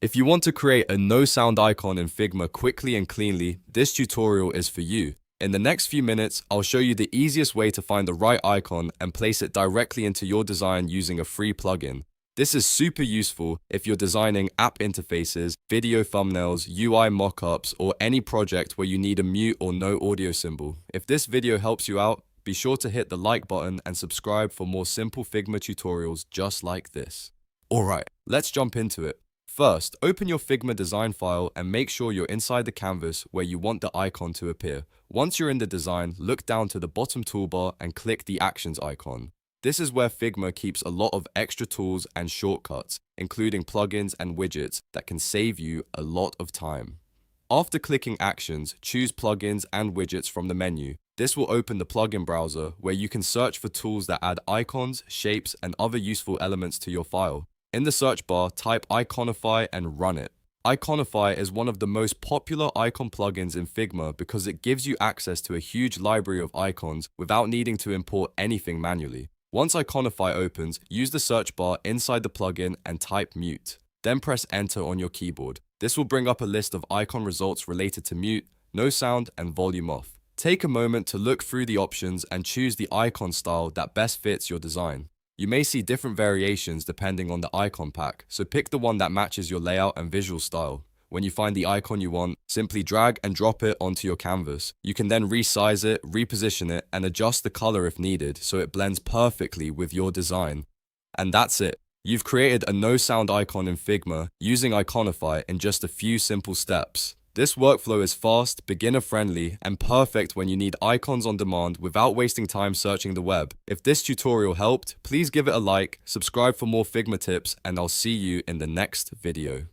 If you want to create a no sound icon in Figma quickly and cleanly, this tutorial is for you. In the next few minutes, I'll show you the easiest way to find the right icon and place it directly into your design using a free plugin. This is super useful if you're designing app interfaces, video thumbnails, UI mockups, or any project where you need a mute or no audio symbol. If this video helps you out, be sure to hit the like button and subscribe for more simple Figma tutorials just like this. Alright, let's jump into it. First, open your Figma design file and make sure you're inside the canvas where you want the icon to appear. Once you're in the design, look down to the bottom toolbar and click the Actions icon. This is where Figma keeps a lot of extra tools and shortcuts, including plugins and widgets that can save you a lot of time. After clicking Actions, choose Plugins and Widgets from the menu. This will open the plugin browser where you can search for tools that add icons, shapes, and other useful elements to your file. In the search bar, type Iconify and run it. Iconify is one of the most popular icon plugins in Figma because it gives you access to a huge library of icons without needing to import anything manually. Once Iconify opens, use the search bar inside the plugin and type mute. Then press enter on your keyboard. This will bring up a list of icon results related to mute, no sound, and volume off. Take a moment to look through the options and choose the icon style that best fits your design. You may see different variations depending on the icon pack, so pick the one that matches your layout and visual style. When you find the icon you want, simply drag and drop it onto your canvas. You can then resize it, reposition it, and adjust the color if needed so it blends perfectly with your design. And that's it. You've created a no sound icon in Figma using Iconify in just a few simple steps. This workflow is fast, beginner-friendly, and perfect when you need icons on demand without wasting time searching the web. If this tutorial helped, please give it a like, subscribe for more Figma tips, and I'll see you in the next video.